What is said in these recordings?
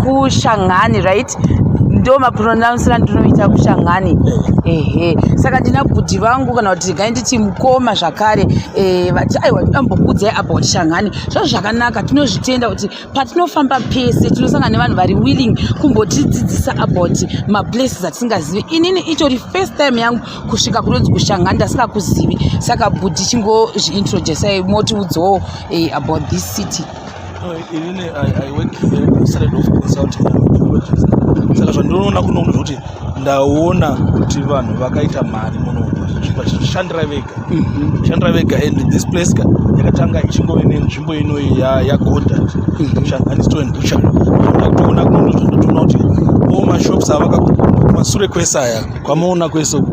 kuShangani, right? Ndo mapronounce ndinoita kuShangani. Saka ndina bhudhi vangu kana kuti gainditi mukoma zvakare vati aiwa ndambokudzai about Shangani. Zvazvo zvakanaka, tinozvitenda kuti patinofamba pese tinosangana nevanhu vari willing kumbotidzidzisa about maplaces atisingazivi. Inini itori first time yangu kusvika kunonzi kuShangani ndasingakuzivi. Saka bhudhi chingozviintroducei motiudzawo about this city. I work here instead of consulting archaeologists. Saka zvandinoona kuno kuti ndaona kuti vanhu vakaita mari muno Shandra Vega and this place yakatanga ichingove nenzvimbo ino yaGoddard Shangani store and butchery. Ndatoona kuno zvandinoona kuti mashops avakumashure kwesaya kwamaona kweso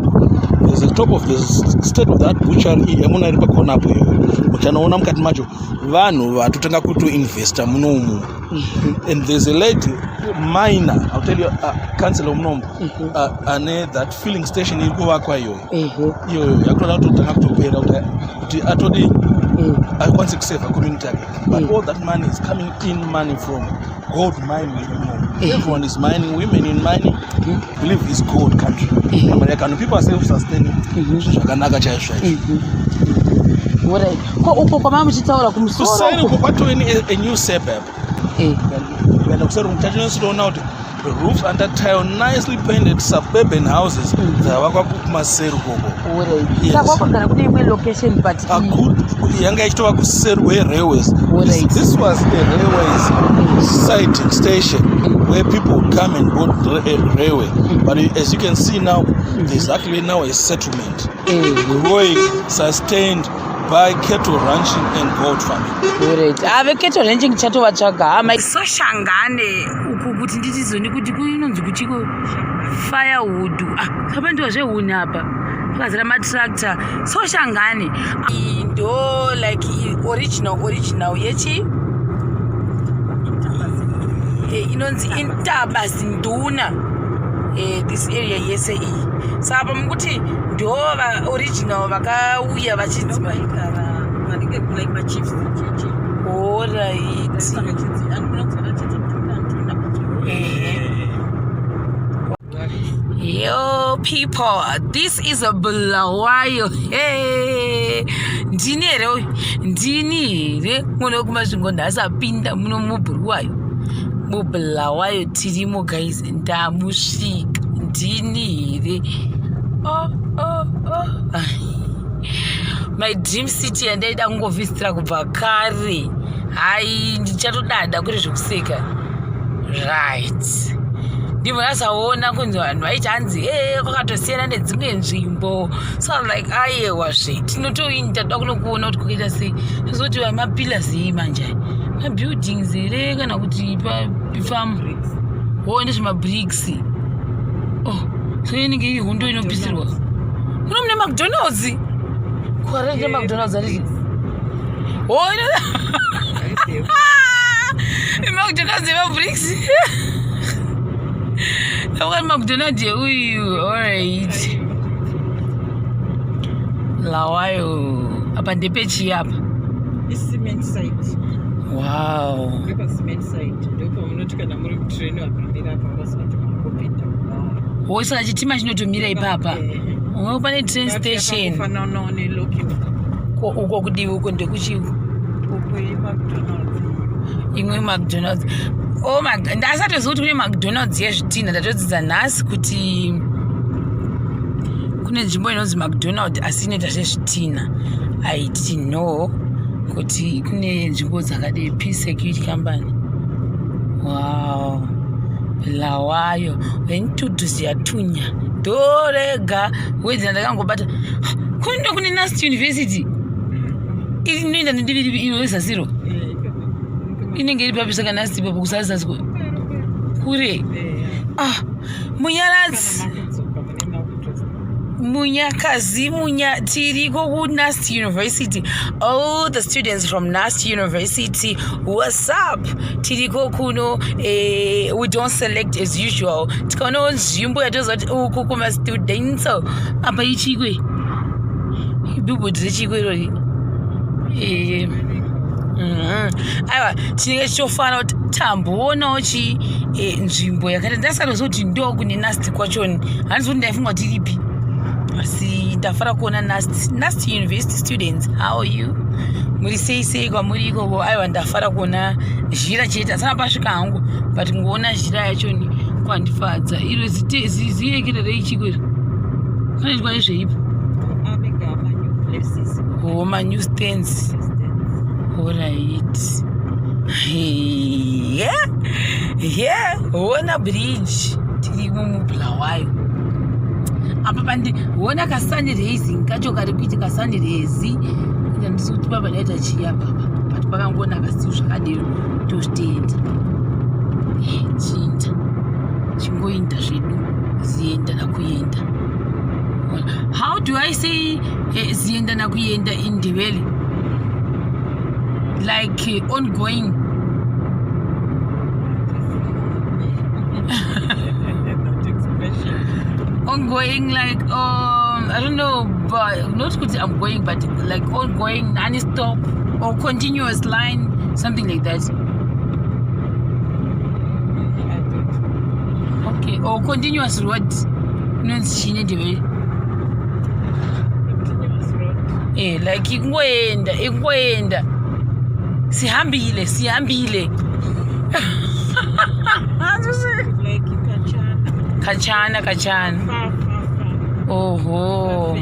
is the top of the state of that butchery yamuna iri pakona apo iyo muchanoona mukati macho vanhu vatotanga kutoinvesta munomu. And there's a lady miner, I'll tell you, councillor munomu ane that filling station iri kuvakwa iyoyo yakutoda kutotanga kutopera kuti atodi akwanise kuseva community yake. But all that money is coming in money from gold mining. Everyone is mining, women in mining believe it's gold country. And people are self-sustaining. Zvakanaka chaizvo. Uko kwama muchitaura kumusoro kuseri uko kwatoni a new suburb. Kuenda kuseri mutachinoona kuti roofs under tile, nicely painted suburban houses dzavakwa kumaseri ukoko. Saka kwakagara kune imwe location but yanga ichitova kuseri werailways. This was a railways sighting station where people would come and board railway. But as you can see now, there's actually now a settlement growing, sustained by cattle ranching and goat farming. Ave cattle ranching chatova chagama. So Shangani uku kuti nditizoni kuti kunonzi kuchiko firewood. Kapa ndo zvehuni apa. Pakazara matractor. So Shangani ndo like original yechi inonzi Intabasi Nduna. This area yese sapa mukuti ndo original vakauya vachidzima like my chiefs. All right. Yo people, this is a Bulawayo. Hey, ndini here muno kumasvingo ndasapinda muno mubulawayo. Mubulawayo tirimo guys, ndamusvika ndini here. My dream city yandaida kungovhistira kubva kare. Hai ndichatodada kuri zvokuseka. Right. Ndimo ndasaona kunzi vanhu vaiti hanzi kwakatosiyana nedzimwe nzvimbo. So I was like aiwa tinotoinda toda kunokuona kuti kukaita sei. Zvozoti mapillars manje mabuildings here kana kuti farm ndezvemabricks. So inenge iri hondo inopisirwa. Kuno mune McDonald's. Kwareje McDonald's ari. McDonald's mabricks. McDonald's alright. Lawayo apa ndepechi apa. Cement site. Wow. Ndepa cement site. Ndepa munotika na muri train wakamira apa vasati kupinda. Wosa chitima chinotomira ipapa. Pane train station. Kufanana ne loki. Uko kudivi uko ndekuchi. Uko McDonald's. Imwe McDonald's. Oh my god, ndasatoziva kuti kune McDonald's yezvitina. Ndatodzidza nhasi kuti kune nzvimbo inonzi McDonald's asi inoita zvezvitina. I didn't know kuti kune nzvimbo dzakadai Peace Security Company. Wow. Bulawayo ventuduzi yatunya dorega wedzi ndakangobata kune Nast University inoenda nedivi iro rezasiro inenge iri papi saka Nast ipapo kusazasi kure Munyaradzi Munyakazi tiriko ku Nast University. All the students from Nast University, what's up? Tiriko kuno we don't select as usual. Tikono nzvimbo yatozoti uku kuma students apa ichikwe. Ibubu dzechikwe rori. aiwa chinenge chichofana kuti tamboonawo nzvimbo yakati ndasanoziva kuti ndo kune nasti kwachoni handizi kuti ndaifunga kuti iripi asi ndafara kuona nast university students. How are you? Muri sei kwamuri ikoko? Aiwa ndafara kuona zhira chete asana pasvika hangu but ngoona zhira yachoni kwandifadza. Iro ziyekererei chikwera kanoitwa nezveipo manew stands. Alright. Yeah, wona bridge tiri mumubulawayo apa pandi wona kasani raising kacho kari kuiti kasani raisi ndisi kuti baba ndaita chiya baba but pakangona kasi zvakadero tostenda chinda chingoinda zvedu zienda nakuyenda. How do I say zienda nakuyenda in Ndebele? Like ongoing. Ongoing, like I don't know, but not good. I'm going, but like ongoing, non-stop or continuous line, something like that. Okay, or continuous road. No, it's Ndebele. Like ingoenda. Sihambile. Kachana. Oho.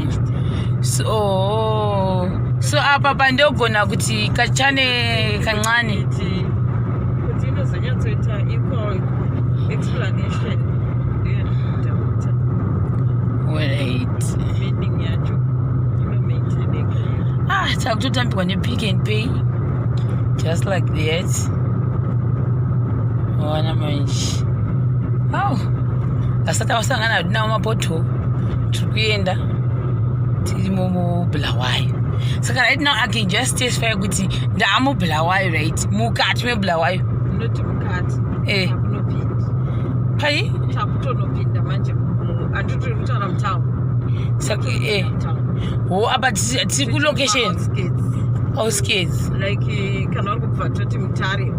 So apa pandogona kuti kachane kancane. Kuti inozonyatsoita equal explanation. Right. Meaning yacho inomaintaineka. Takutotambirwa nePick n Pay. Just like that. Wana manje. Asati wasangana nawo mapoto tikuenda tiri mubulawayo. Saka right now I can just testify kuti ndamubulawayo, right? Mukati mebulawayo. Not mukati. Takunopinda. Pai? Takutonopinda manje. Anditiri kutaura mutauni. Saka apa tiri kulocation. Outskirts. Like kana uri kubva toti Mutare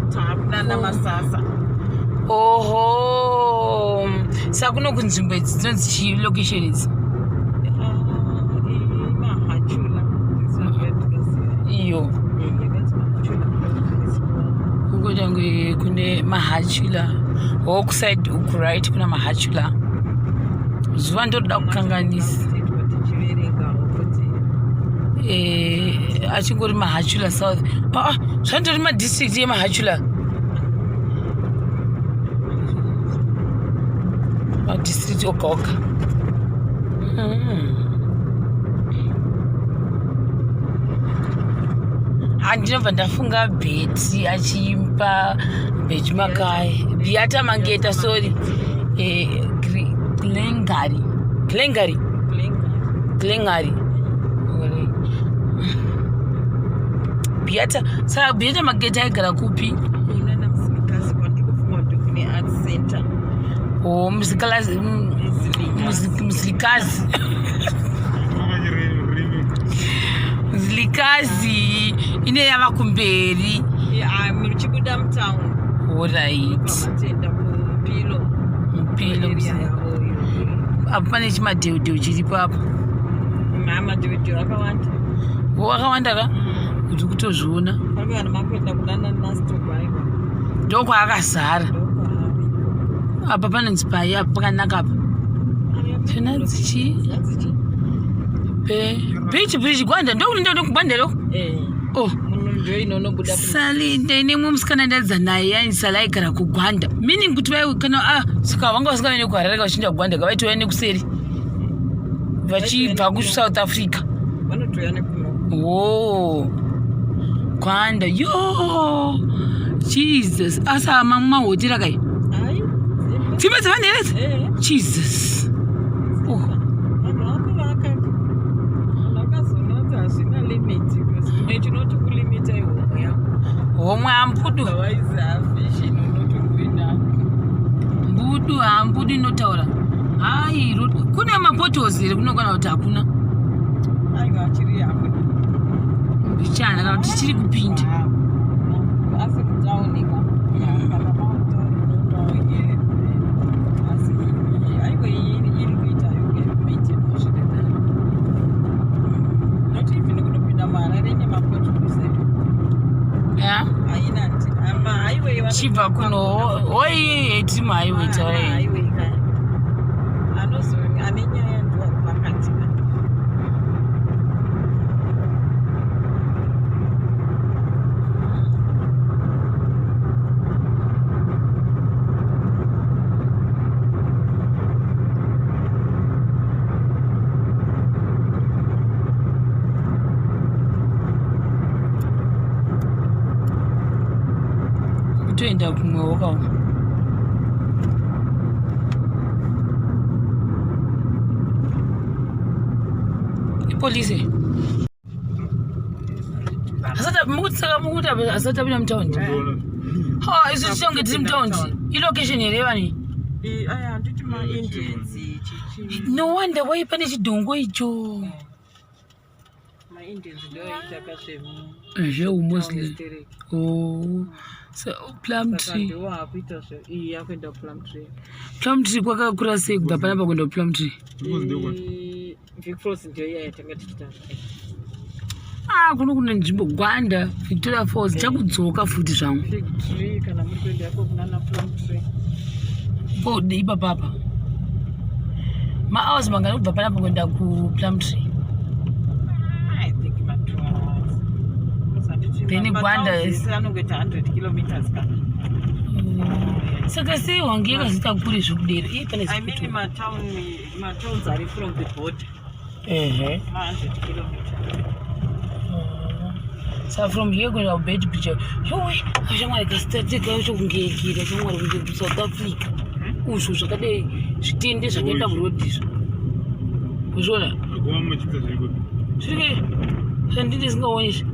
nana Masasa. Oho. Saka kuno kunzvimbo idzi dzinonzi chii location idzi? Mahachula. Iyo. Uko jangu kune Mahachula. Kuside uku right kuna Mahachula. Zuva ndoda kukanganisa. Achingori Mahachula South. Zvantori madistrict yeMahachula. District oka. Andinobva ndafunga Beti achimpa Beti Makai. Biata Mangeta, sorry. Glengari. Biata Mageta aigara kupi? Nana Mzilikazi kwandikufunga kuti kune Arts Center. Mzilikazi ine yava kumberi. Muchibuda mutaundi. Alright. Matenda Mpilo. Apa pane chimadhewudhewu chiripo apo. Madhewudhewu akawanda. Wakawanda ka? Kuti kutozviona. Pane vanhu makuenda kunana Nastobai. Ndokwaakazara. Apa panonzi pai apa pakanaka apa. Zvinanzi chii? Bridge Gwanda ndokunoenda kuGwanda loko? Ndio inonobuda. Salinde nemwe musikana ndadza naye yanisala aigara kuGwanda. Meaning kuti vai kana saka vanga vasingaende kuHarare vachinda kuGwanda vaitouya nekuseri. Vachibva kuSouth Africa. Vanotouya nekuno. Gwanda. Yo! Jesus. Asa mahotera kai. Dzimba dzevanhu Jesus. Homwe ambudu. Mbudu ambudu inotaura. Hai, kune mapotholes here kunokwana kuti hakuna. Aiwa chiri hapo. Bichana kana kuti chiri kupinda. asi kutaunika kana mautaurinotaye asi aiwe iri kuita yokumaitenoshideda not even kunopinda mara renye mapotukuse haina nti ama highway chibva kuno hoi etima highway tarai highway kaya anozo ane nyaya ndiwari pakati kutoenda kumwewo kauma ipolisi asati apinda mutaundi isu tichonge tiri mutaundi ilocation here vani aya nditi maindians no wonder wai pane chidhongo icho maindians ndoita kazvemu zveumuslim plum tree ndowakuita yakuenda plum tree kwakakura sei kubva panapa kuenda plum tree vicfros ndio iya yatanga tichita kuno kuna nzvimbo gwanda Victoria Falls chakudzoka futi zvangu fig tree kana muri kuenda yako kunana plum tree bode ipapapa mahours mangana kubva panapa kuenda kuplum tree I think ma 2 hours then gwanda anongoita 100 kilometers kana saka sei wange yakazita kure zvekudera I mean ma towns are from the border ma 100 kilometers so from here going to bed picture shamwari kastatika chokungeekira shamwari kuti South Africa uzvo zvakadai zvitende zvakaita murodizvo kuzvona zviri handiti singaonizvo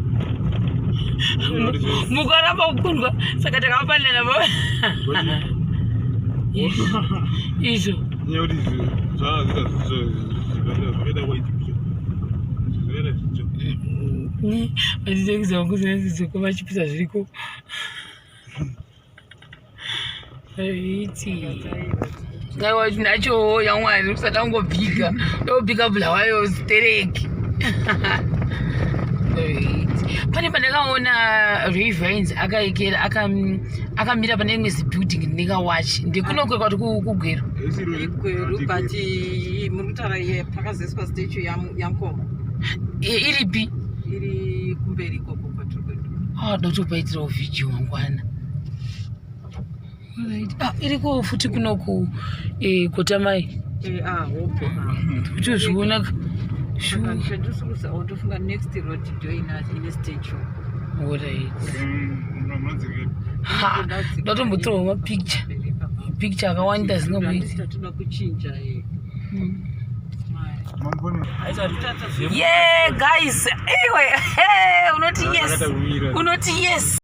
mukaramba kukundwa saka takapandana izvo vachitekuzakuzinazizoko vachipisa zviriko iti aiwa tinachowo yamwari usati angobvika ndobvika bulawayo stereki pane pandakaona Ravens akaikera akamira pane imwe zibuilding ndikawachi ndikunokwe kwati kugweru but murikutaura pakazeswa statue yamkomo iripi iri kumberi ikoko kwatiri dotopaitirawo vhidhiyo wangwana iriko futi kunoku kotamai uchizviona ndofunga next road ndio ine statue ndatombotorawo mapicture akawanda zingamoita toda kuchinja yeah guys anyway unoti yes